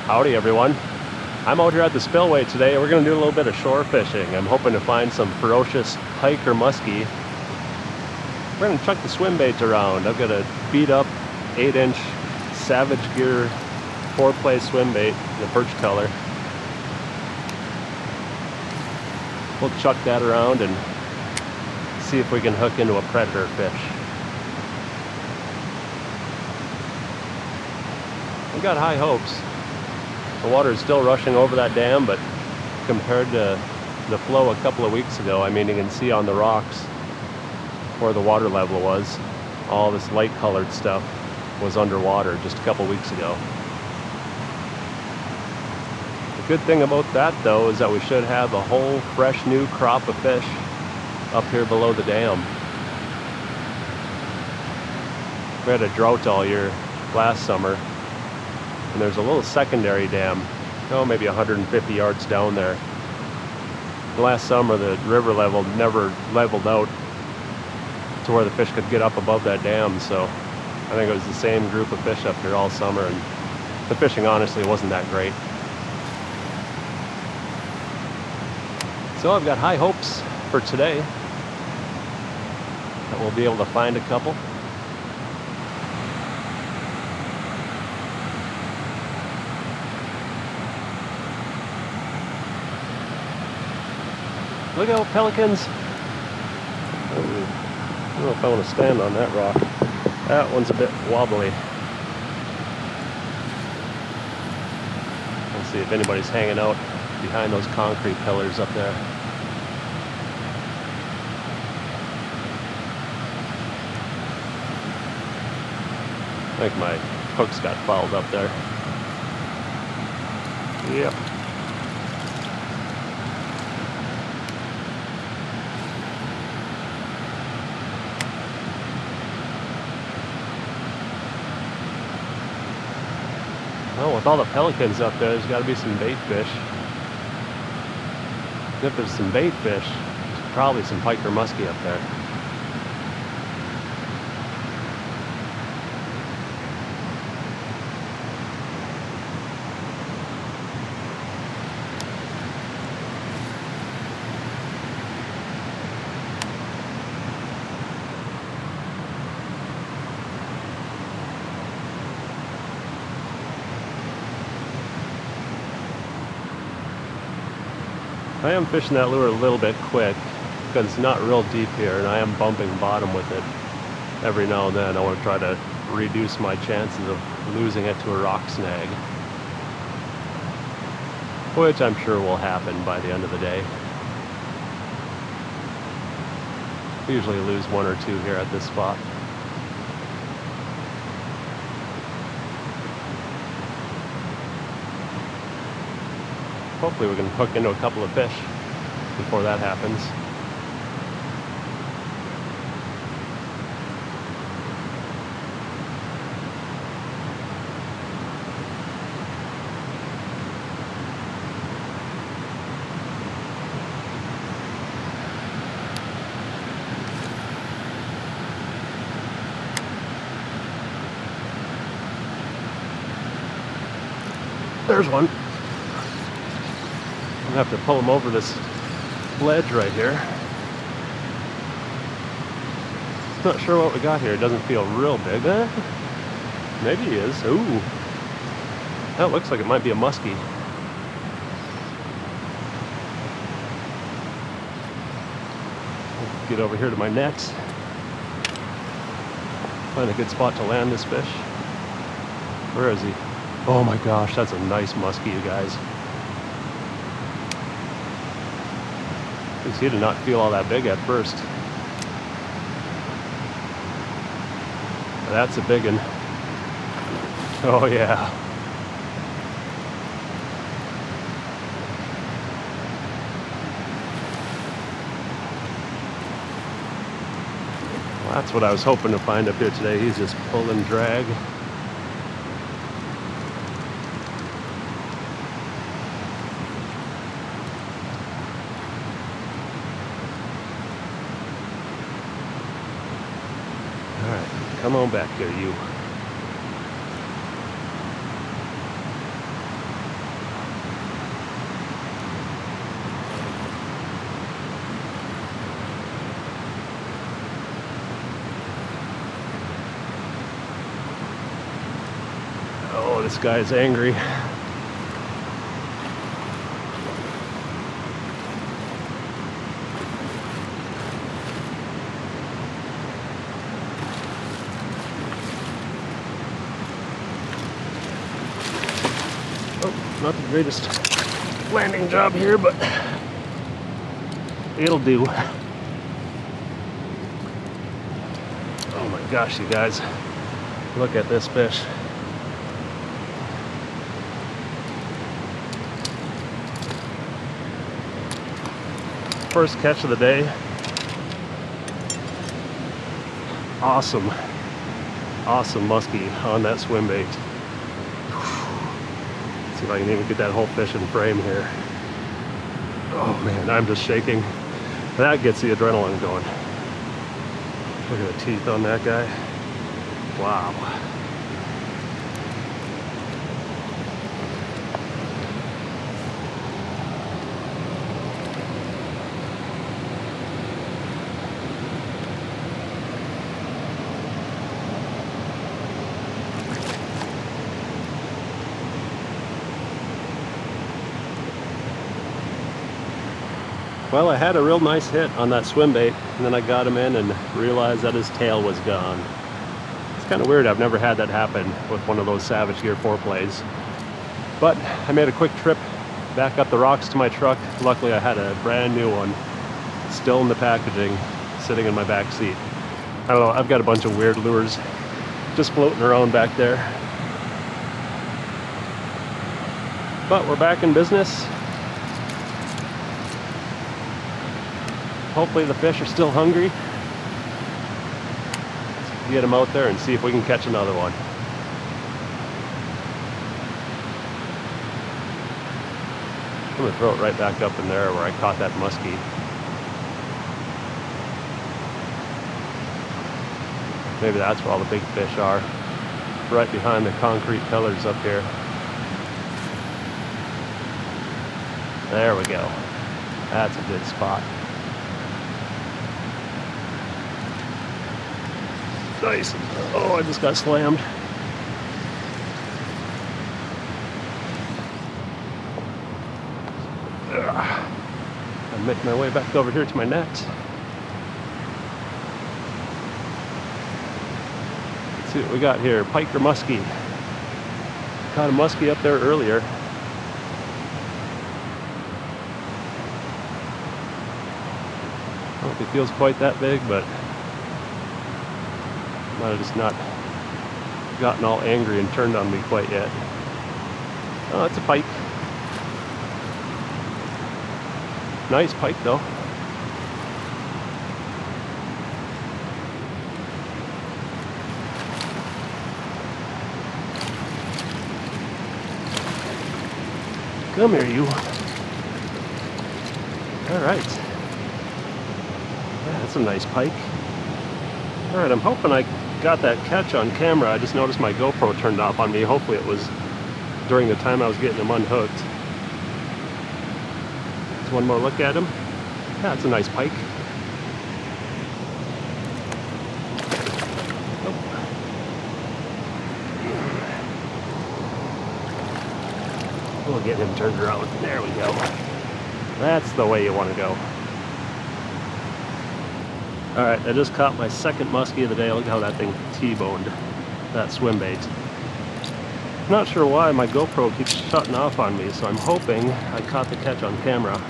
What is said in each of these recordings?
Howdy everyone. I'm out here at the Spillway today. We're going to do a little bit of shore fishing. I'm hoping to find some ferocious pike or muskie. We're going to chuck the swim baits around. I've got a beat up 8-inch Savage Gear 4-play swim bait, the perch color. We'll chuck that around and see if we can hook into a predator fish. We got high hopes. The water is still rushing over that dam, but compared to the flow a couple of weeks ago, I mean, you can see on the rocks where the water level was, all this light colored stuff was underwater just a couple weeks ago. The good thing about that though is that we should have a whole fresh new crop of fish up here below the dam. We had a drought all year last summer, and there's a little secondary dam, maybe 150 yards down there. Last summer the river level never leveled out to where the fish could get up above that dam, so I think it was the same group of fish up here all summer, and the fishing honestly wasn't that great. So I've got high hopes for today that we'll be able to find a couple. Look out, pelicans! I don't know if I want to stand on that rock. That one's a bit wobbly. Let's see if anybody's hanging out behind those concrete pillars up there. I think my hooks got fouled up there. Yep. Oh, with all the pelicans up there's got to be some bait fish. And if there's some bait fish, there's probably some pike or muskie up there. I am fishing that lure a little bit quick because it's not real deep here, and I am bumping bottom with it every now and then. I want to try to reduce my chances of losing it to a rock snag, which I'm sure will happen by the end of the day. We usually lose one or two here at this spot. Hopefully we can hook into a couple of fish before that happens. There's one. I'm gonna have to pull him over this ledge right here. Not sure what we got here. It doesn't feel real big. Maybe he is. Ooh, that looks like it might be a muskie. Get over here to my net. Find a good spot to land this fish. Where is he? Oh my gosh, that's a nice muskie, you guys. He did not feel all that big at first. That's a big one. Oh yeah. Well, that's what I was hoping to find up here today. He's just pulling drag. Come on back here, you. this guy is angry. Oh, not the greatest landing job here, but it'll do. Oh my gosh, you guys, look at this fish. First catch of the day. Awesome muskie on that swim bait. Let's see if I can even get that whole fish in frame here. Oh man, I'm just shaking. That gets the adrenaline going. Look at the teeth on that guy. Wow. Well, I had a real nice hit on that swim bait, and then I got him in and realized that his tail was gone. It's kind of weird. I've never had that happen with one of those Savage Gear 4 plays. But I made a quick trip back up the rocks to my truck. Luckily, I had a brand new one still in the packaging, sitting in my back seat. I don't know, I've got a bunch of weird lures just floating around back there. But we're back in business. Hopefully the fish are still hungry. Let's get them out there and see if we can catch another one. I'm gonna throw it right back up in there where I caught that muskie. Maybe that's where all the big fish are. Right behind the concrete pillars up here. There we go. That's a good spot. Nice. Oh, I just got slammed. I'm making my way back over here to my net. Let's see what we got here. Pike or muskie? Caught a muskie up there earlier. I don't know if he feels quite that big, but might have just not gotten all angry and turned on me quite yet. Oh, it's a pike. Nice pike though. Come here, you. All right. Yeah, that's a nice pike. All right, I'm hoping I got that catch on camera. I just noticed my GoPro turned off on me. Hopefully it was during the time I was getting him unhooked. Just one more look at him. Yeah, it's a nice pike. Oh. We'll get him turned around. There we go. That's the way you want to go. Alright, I just caught my second muskie of the day. Look how that thing T-boned that swim bait. Not sure why my GoPro keeps shutting off on me, so I'm hoping I caught the catch on camera.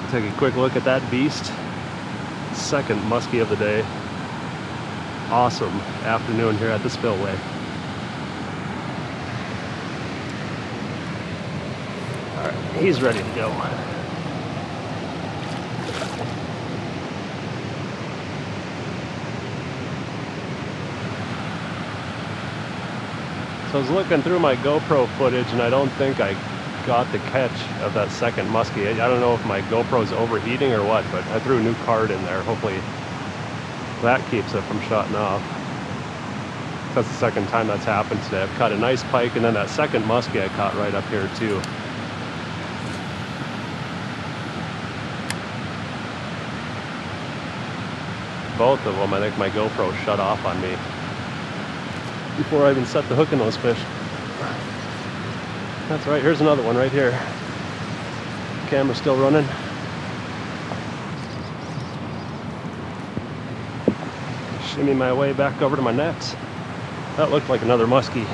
Take a quick look at that beast. Second muskie of the day. Awesome afternoon here at the Spillway. All right, he's ready to go. So I was looking through my GoPro footage and I don't think I got the catch of that second muskie. I don't know if my GoPro's overheating or what, but I threw a new card in there. Hopefully that keeps it from shutting off. That's the second time that's happened today. I've caught a nice pike, and then that second muskie I caught right up here too. both of them. I think my GoPro shut off on me before I even set the hook in those fish. That's right, here's another one right here. Camera's still running. Shimmy my way back over to my nets. That looked like another muskie.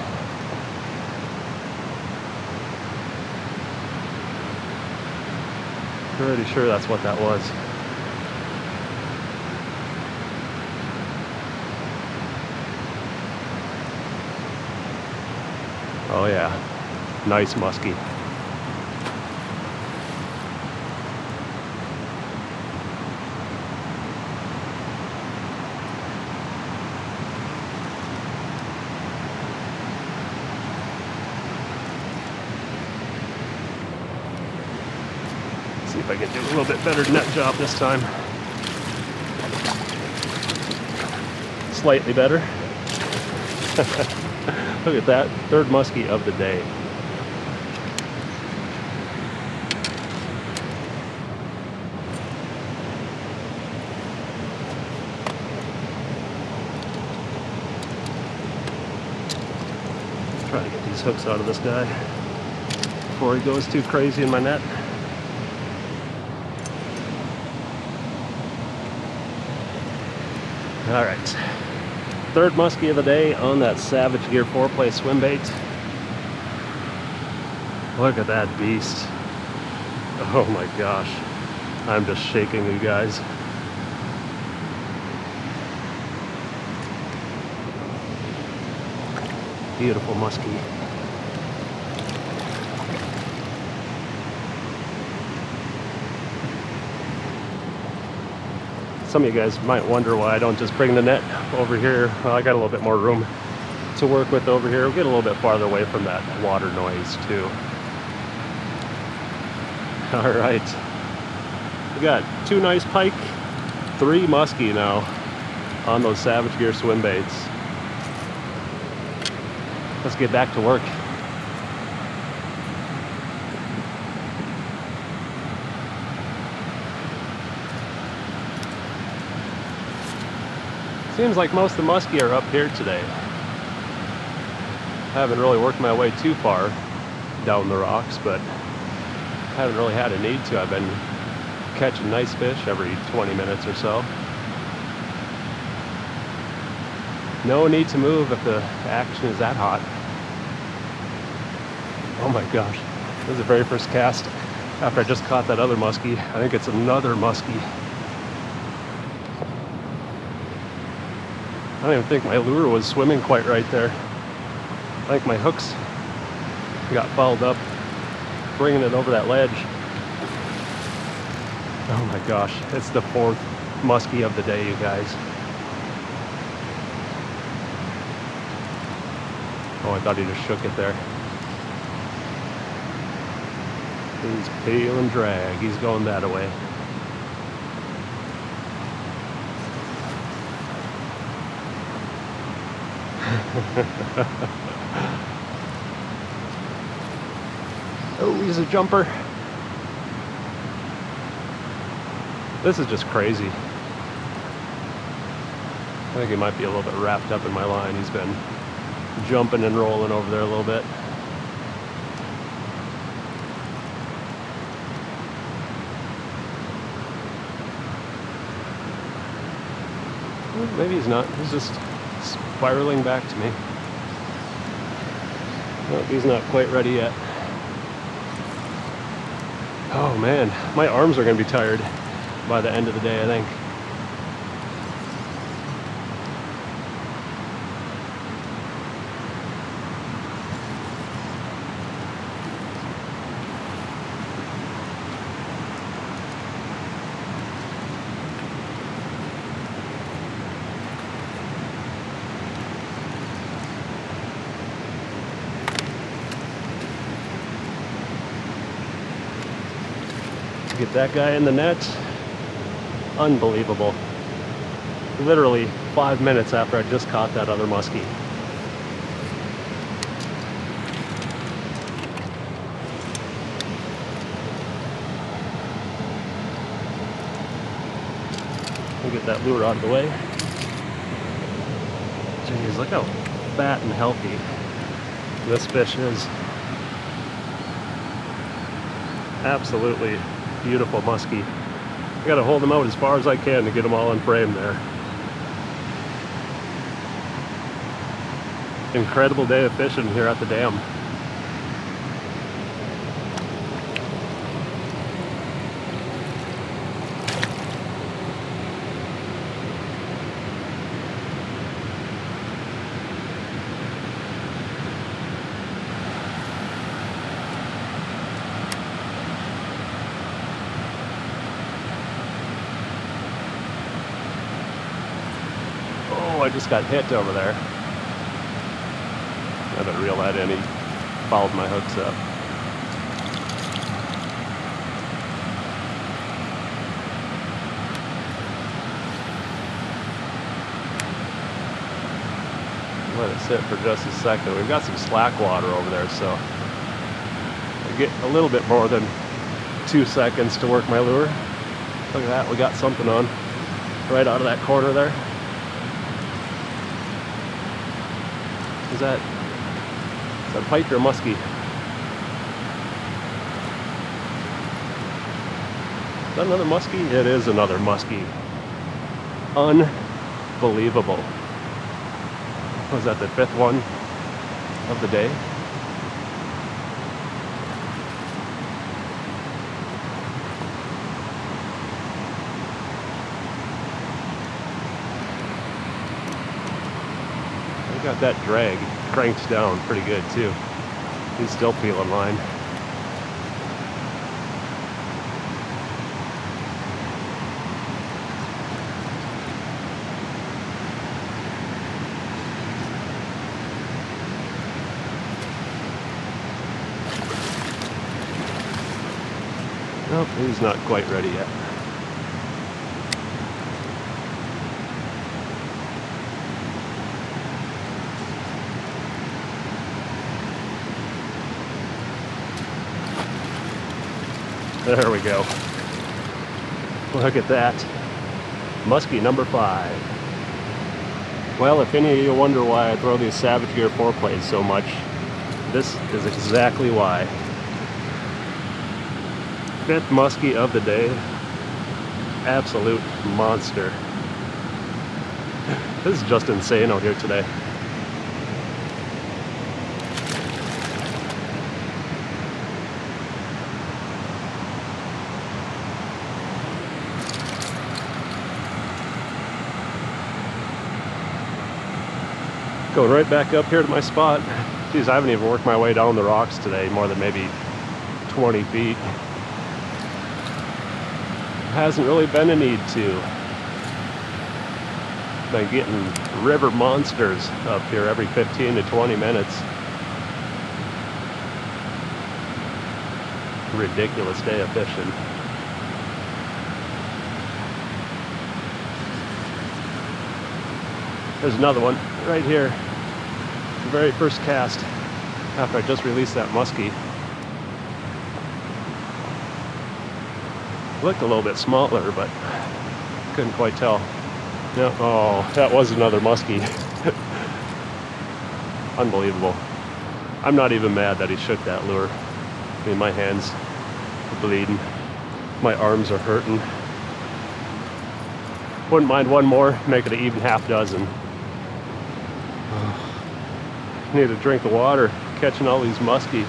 Pretty sure that's what that was. Oh yeah, nice muskie. See if I can do a little bit better net job this time. Slightly better. Look at that, third muskie of the day. Let's try to get these hooks out of this guy before he goes too crazy in my net. All right, third muskie of the day on that Savage Gear 4-play swim bait. Look at that beast. Oh my gosh, I'm just shaking, you guys. Beautiful muskie. Some of you guys might wonder why I don't just bring the net over here. Well, I got a little bit more room to work with over here. We'll get a little bit farther away from that water noise too. All right, we got 2 nice pike, 3 muskie now on those Savage Gear swim baits. Let's get back to work. Seems like most of the muskie are up here today. I haven't really worked my way too far down the rocks, but I haven't really had a need to. I've been catching nice fish every 20 minutes or so. No need to move if the action is that hot. Oh my gosh, this is the very first cast after I just caught that other muskie. I think it's another muskie. I don't even think my lure was swimming quite right there. I think my hooks got fouled up, bringing it over that ledge. Oh my gosh, it's the 4th muskie of the day, you guys. Oh, I thought he just shook it there. He's peel and drag. He's going that way. Oh, he's a jumper. This is just crazy. I think he might be a little bit wrapped up in my line. He's been jumping and rolling over there a little bit. Maybe he's not. He's just spiraling back to me. Nope, he's not quite ready yet. Oh man, my arms are going to be tired by the end of the day, I think. Get that guy in the net. Unbelievable. Literally 5 minutes after I just caught that other muskie. get that lure out of the way. Jeez, look how fat and healthy this fish is. Absolutely beautiful muskie. I gotta hold them out as far as I can to get them all in frame there. Incredible day of fishing here at the dam. Oh, I just got hit over there. I didn't reel that in. He fouled my hooks up. Let it sit for just a second. We've got some slack water over there, so I get a little bit more than 2 seconds to work my lure. Look at that, we got something on right out of that corner there. Is that pike or muskie? Is that another muskie? It is another muskie. Unbelievable. Was that the 5th one of the day? I got that drag cranked down pretty good too. He's still peeling line. Nope, he's not quite ready yet. There we go. Look at that. Muskie number 5. Well, if any of you wonder why I throw these Savage Gear 4-plays so much, this is exactly why. 5th muskie of the day. Absolute monster. This is just insane out here today. Going right back up here to my spot. Geez, I haven't even worked my way down the rocks today, more than maybe 20 feet. Hasn't really been a need to. Been getting river monsters up here every 15 to 20 minutes. Ridiculous day of fishing. There's another one right here. The very first cast after I just released that muskie. Looked a little bit smaller, but couldn't quite tell. No, oh, that was another muskie. Unbelievable. I'm not even mad that he shook that lure. I mean, my hands are bleeding. My arms are hurting. Wouldn't mind one more, make it an even half dozen. Need a drink of water, catching all these muskie.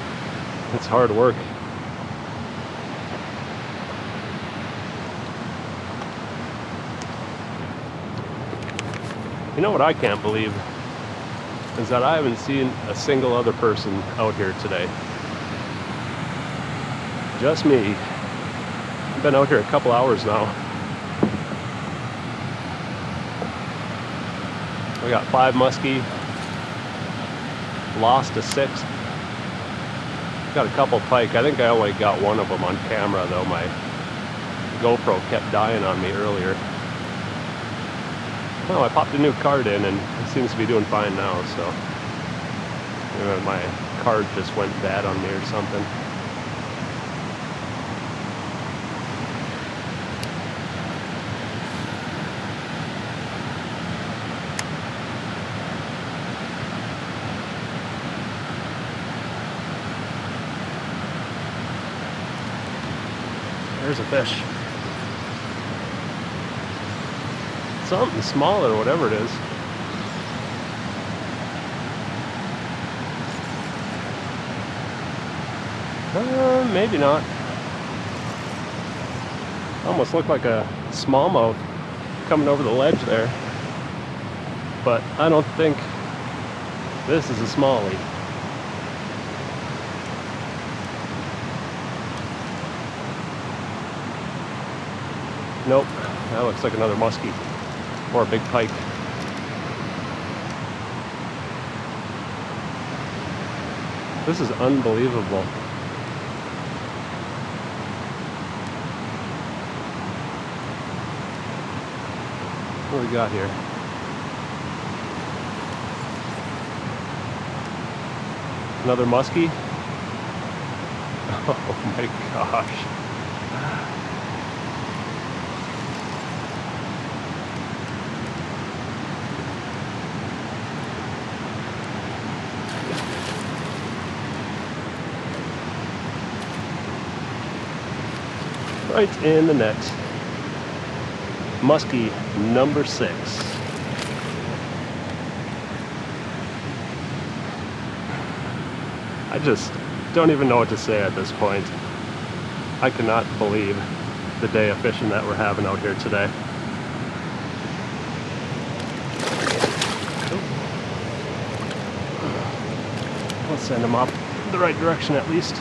It's hard work. You know what I can't believe is that I haven't seen a single other person out here today. Just me. I've been out here a couple hours now. We got 5 muskie. Lost a 6th. Got a couple pike. I think I only got one of them on camera though. My GoPro kept dying on me earlier. Well, I popped a new card in and it seems to be doing fine now, so my card just went bad on me or something. There's a fish. Something small or whatever it is. Maybe not. Almost looked like a smallmouth coming over the ledge there. But I don't think this is a smallie. Nope, that looks like another muskie or a big pike. This is unbelievable. What do we got here? Another muskie? Oh my gosh. Right in the net. Muskie number 6. I just don't even know what to say at this point. I cannot believe the day of fishing that we're having out here today. Let's send him up the right direction at least.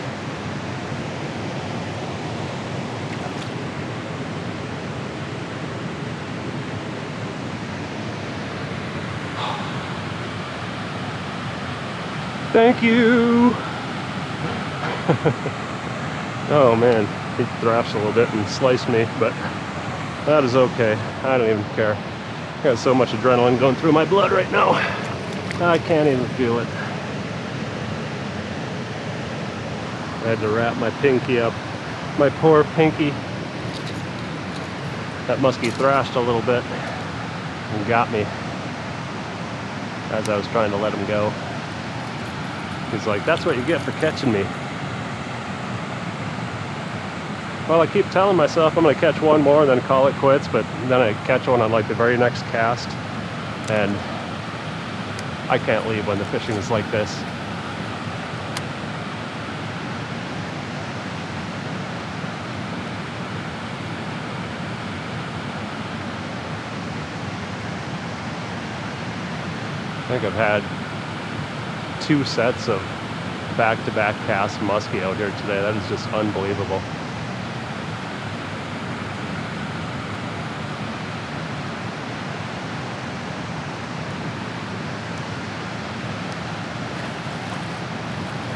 Thank you! Oh man, he thrashed a little bit and sliced me, but that is okay. I don't even care. I got so much adrenaline going through my blood right now. I can't even feel it. I had to wrap my pinky up. My poor pinky. That muskie thrashed a little bit and got me as I was trying to let him go. He's like, that's what you get for catching me. Well, I keep telling myself I'm going to catch one more and then call it quits, but then I catch one on like the very next cast, and I can't leave when the fishing is like this. I think I've had 2 sets of back-to-back cast muskie out here today. That is just unbelievable.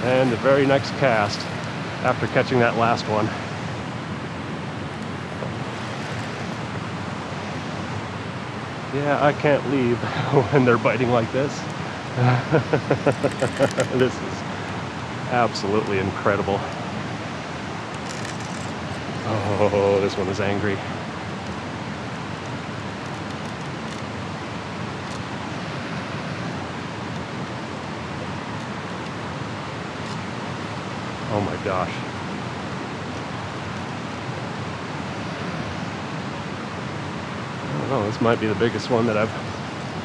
And the very next cast, after catching that last one, yeah, I can't leave when they're biting like this. This is absolutely incredible. Oh, this one is angry. Oh my gosh. I don't know, this might be the biggest one that I've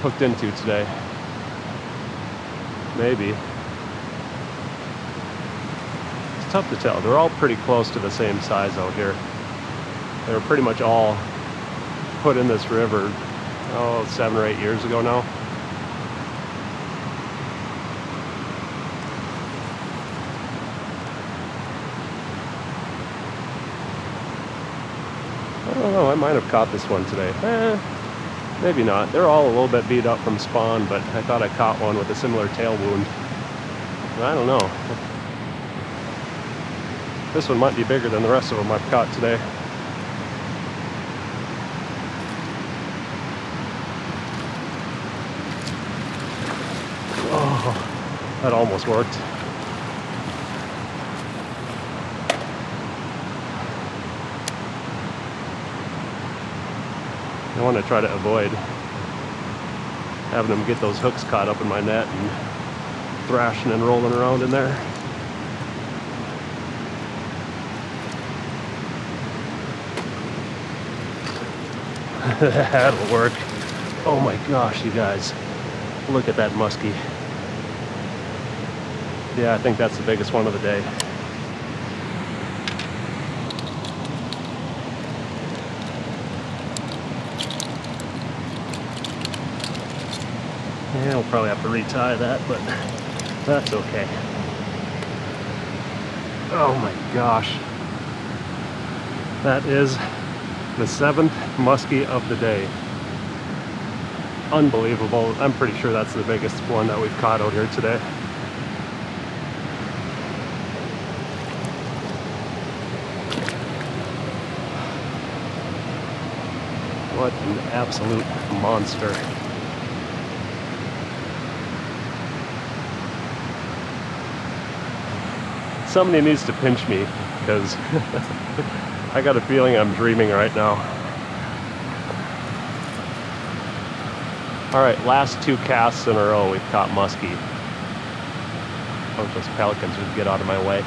hooked into today. Maybe. It's tough to tell. They're all pretty close to the same size out here. They were pretty much all put in this river, 7 or 8 years ago now. I don't know, I might have caught this one today. Maybe not. They're all a little bit beat up from spawn, but I thought I caught one with a similar tail wound. I don't know. This one might be bigger than the rest of them I've caught today. Oh, that almost worked. I want to try to avoid having them get those hooks caught up in my net and thrashing and rolling around in there. That'll work. Oh my gosh, you guys. Look at that muskie. Yeah, I think that's the biggest one of the day. Yeah, we'll probably have to retie that, but that's okay. Oh my gosh. That is the 7th muskie of the day. Unbelievable. I'm pretty sure that's the biggest one that we've caught out here today. What an absolute monster. Somebody needs to pinch me, because I got a feeling I'm dreaming right now. Alright, last 2 casts in a row we've caught muskie. Oh, those pelicans would get out of my way.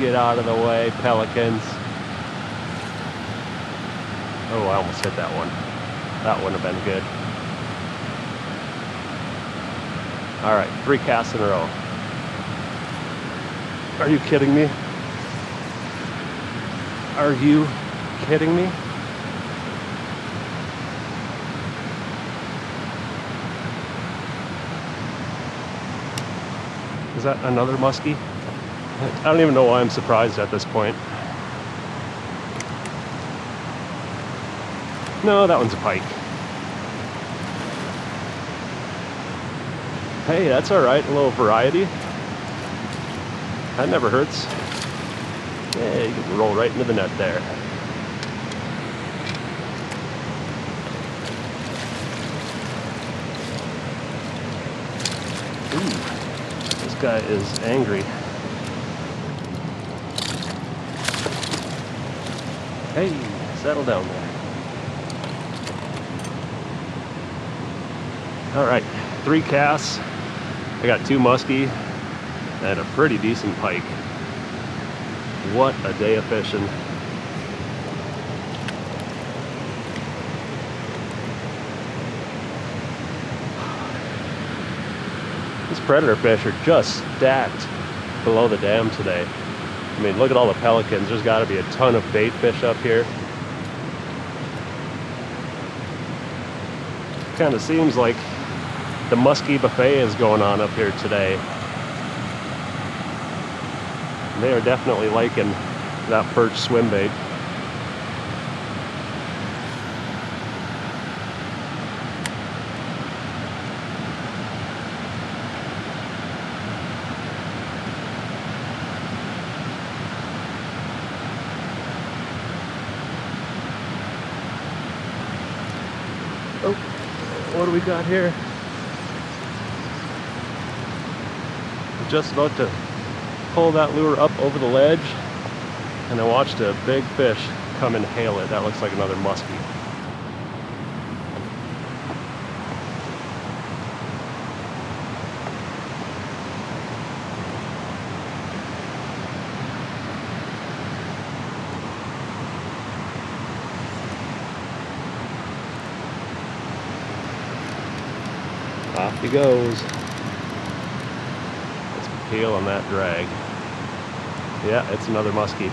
Get out of the way, pelicans. Oh, I almost hit that one. That wouldn't have been good. Alright, 3 casts in a row. Are you kidding me? Are you kidding me? Is that another muskie? I don't even know why I'm surprised at this point. No, that one's a pike. Hey, that's alright, a little variety. That never hurts. Yeah, you can roll right into the net there. Ooh, this guy is angry. Hey, settle down there. Alright, 3 casts. I got 2 muskie and a pretty decent pike. What a day of fishing. These predator fish are just stacked below the dam today. I mean, look at all the pelicans. There's got to be a ton of bait fish up here. Kind of seems like the muskie buffet is going on up here today. They are definitely liking that perch swim bait. Oh, what do we got here? Just about to pull that lure up over the ledge, and I watched a big fish come and hail it. That looks like another muskie. Off he goes. Peel on that drag. Yeah, it's another muskie.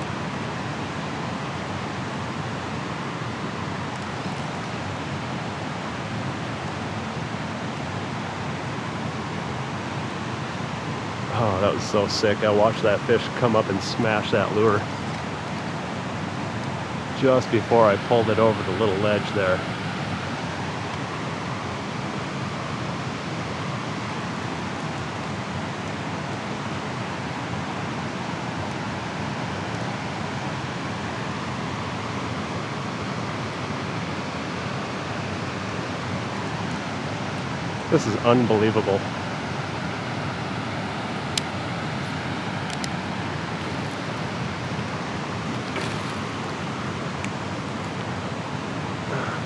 Oh, that was so sick. I watched that fish come up and smash that lure just before I pulled it over the little ledge there. This is unbelievable.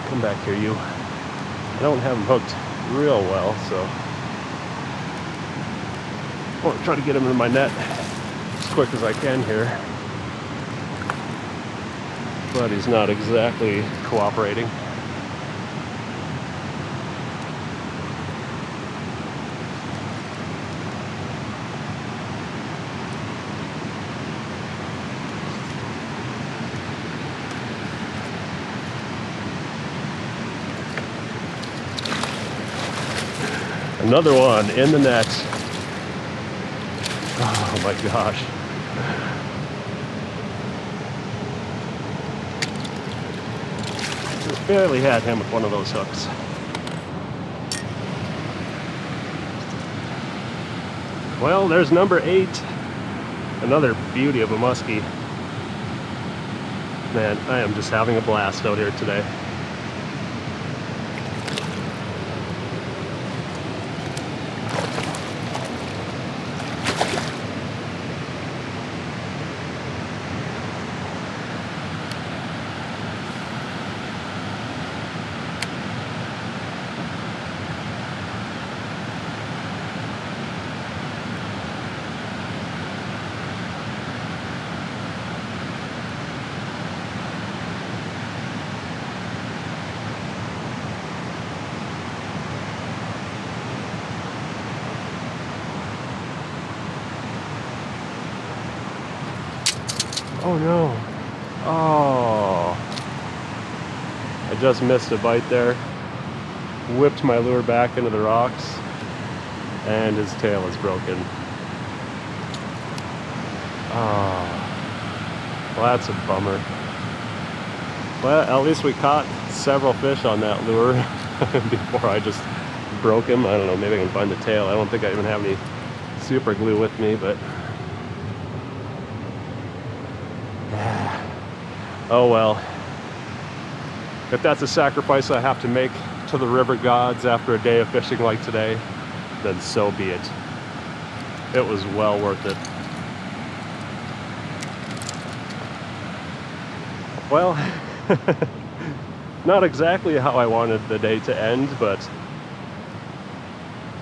Come back here, you. I don't have him hooked real well, so I want to try to get him in my net as quick as I can here. but he's not exactly cooperating. Another one in the net. Oh my gosh. Just barely had him with one of those hooks. Well, there's number 8. Another beauty of a muskie. Man, I am just having a blast out here today. Oh no. Oh. I just missed a bite there. Whipped my lure back into the rocks, and his tail is broken. Oh. Well, that's a bummer. Well, at least we caught several fish on that lure before I just broke him. I don't know, maybe I can find the tail. I don't think I even have any super glue with me, but oh well. If that's a sacrifice I have to make to the river gods after a day of fishing like today, then so be it. It was well worth it. Well, not exactly how I wanted the day to end, but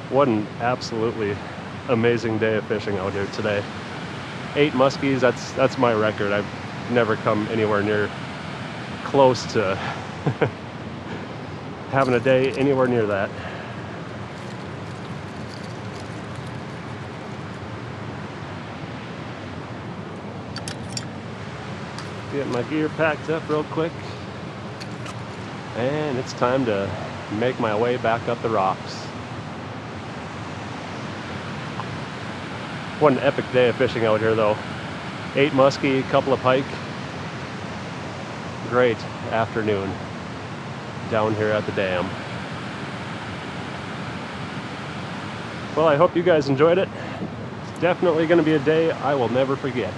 what an absolutely amazing day of fishing out here today. 8 muskies, that's my record. I've never come anywhere near close to having a day anywhere near that. Get my gear packed up real quick, and it's time to make my way back up the rocks. What an epic day of fishing out here though. 8 muskie, couple of pike. Great afternoon down here at the dam. Well, I hope you guys enjoyed it. It's definitely going to be a day I will never forget.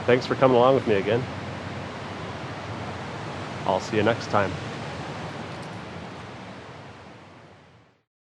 Thanks for coming along with me again. I'll see you next time.